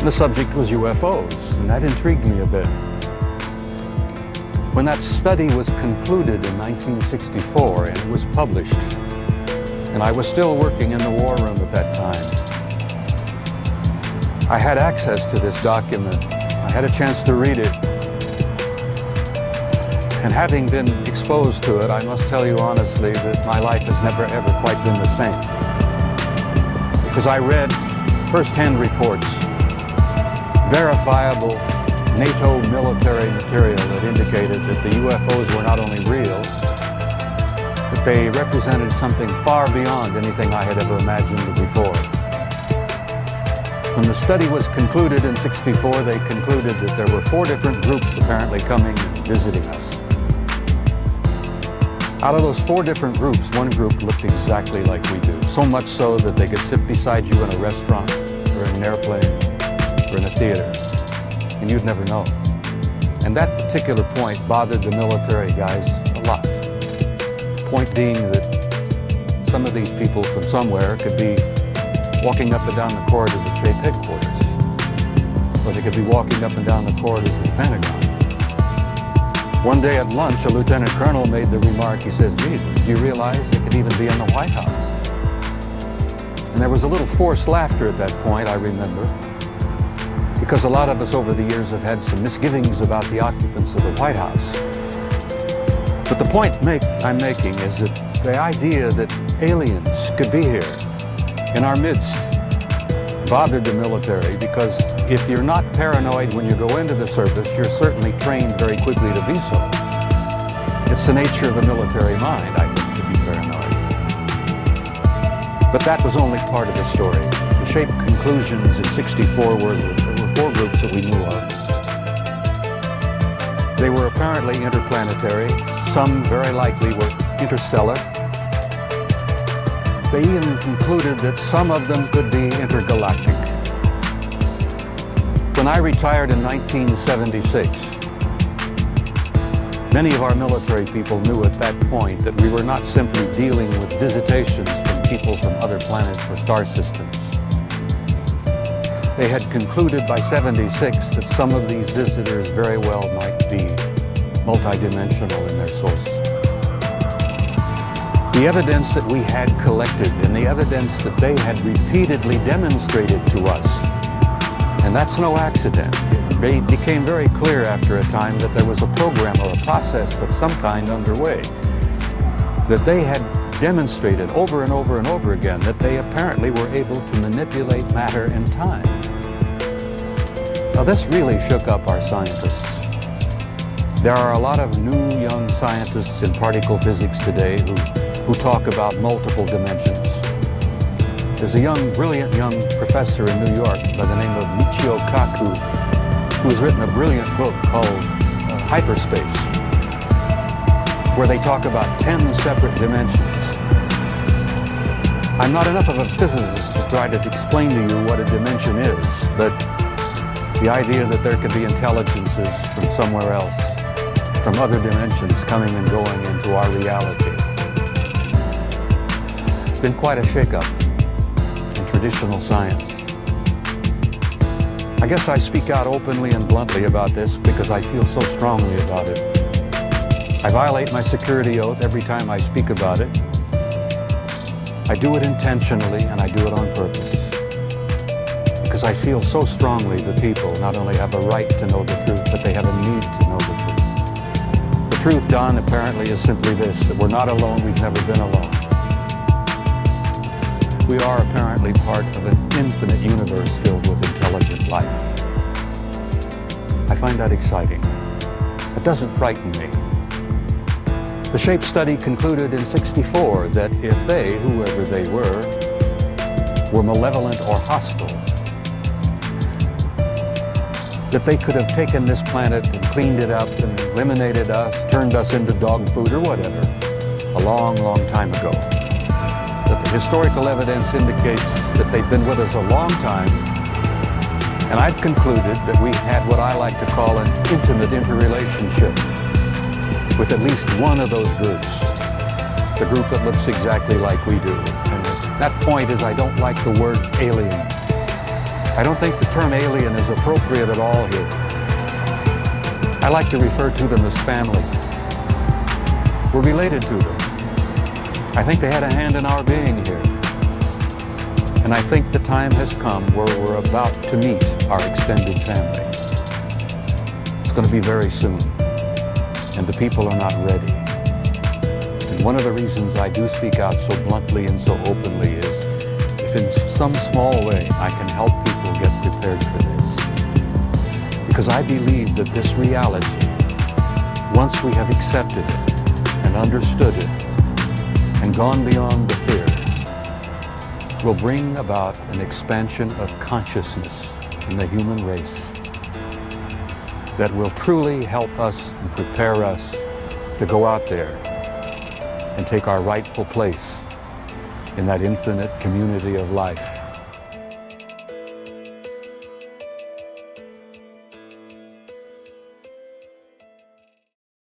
The subject was UFOs, and that intrigued me a bit. When that study was concluded in 1964 and it was published, and I was still working in the war room at that time, I had access to this document. I had a chance to read it. And having been exposed to it, I must tell you honestly that my life has never ever quite been the same. Because I read first-hand reports, verifiable NATO military material that indicated that the UFOs were not only real, but they represented something far beyond anything I had ever imagined before. When the study was concluded in '64, they concluded that there were 4 different groups apparently coming and visiting us. Out of those 4 different groups, one group looked exactly like we do, so much so that they could sit beside you in a restaurant or in an airplane or in a theater, and you'd never know. And that particular point bothered the military guys a lot. The point being that some of these people from somewhere could be walking up and down the corridors of SHAPE headquarters, or they could be walking up and down the corridors of the Pentagon. One day at lunch, a lieutenant colonel made the remark, he says, Jesus, do you realize they could even be in the White House? And there was a little forced laughter at that point, I remember, because a lot of us over the years have had some misgivings about the occupants of the White House. But the point I'm making is that the idea that aliens could be here in our midst bothered the military, because if you're not paranoid when you go into the service, you're certainly trained very quickly to be so. It's the nature of the military mind, I think, to be paranoid. But that was only part of the story. The SHAPE conclusions in '64 were that there were 4 groups that we knew of. They were apparently interplanetary. Some very likely were interstellar. They even concluded that some of them could be intergalactic. When I retired in 1976, many of our military people knew at that point that we were not simply dealing with visitations from people from other planets or star systems. They had concluded by '76 that some of these visitors very well might be multidimensional in their source. The evidence that we had collected and the evidence that they had repeatedly demonstrated to us, and that's no accident. It became very clear after a time that there was a program or a process of some kind underway, that they had demonstrated over and over and over again that they apparently were able to manipulate matter and time. Now this really shook up our scientists. There are a lot of new young scientists in particle physics today who talk about multiple dimensions. There's a brilliant young professor in New York by the name of Michio Kaku, who has written a brilliant book called Hyperspace, where they talk about 10 separate dimensions. I'm not enough of a physicist to try to explain to you what a dimension is, but the idea that there could be intelligences from somewhere else, from other dimensions coming and going into our reality. It's been quite a shakeup in traditional science. I guess I speak out openly and bluntly about this because I feel so strongly about it. I violate my security oath every time I speak about it. I do it intentionally and I do it on purpose. Because I feel so strongly that people not only have a right to know the truth, but they have a need to know the truth. The truth, Don, apparently is simply this, that we're not alone, we've never been alone. We are apparently part of an infinite universe filled with intelligent life. I find that exciting. It doesn't frighten me. The SHAPE study concluded in '64 that if they, whoever they were malevolent or hostile, that they could have taken this planet and cleaned it up and eliminated us, turned us into dog food or whatever, a long, long time ago. That the historical evidence indicates that they've been with us a long time, and I've concluded that we had what I like to call an intimate interrelationship with at least one of those groups, the group that looks exactly like we do. And that point is I don't like the word alien. I don't think the term alien is appropriate at all here. I like to refer to them as family. We're related to them. I think they had a hand in our being here. And I think the time has come where we're about to meet our extended family. It's going to be very soon, and the people are not ready. And one of the reasons I do speak out so bluntly and so openly is if in some small way I can help people get prepared for this. Because I believe that this reality, once we have accepted it and understood it and gone beyond the fear, will bring about an expansion of consciousness in the human race that will truly help us and prepare us to go out there and take our rightful place in that infinite community of life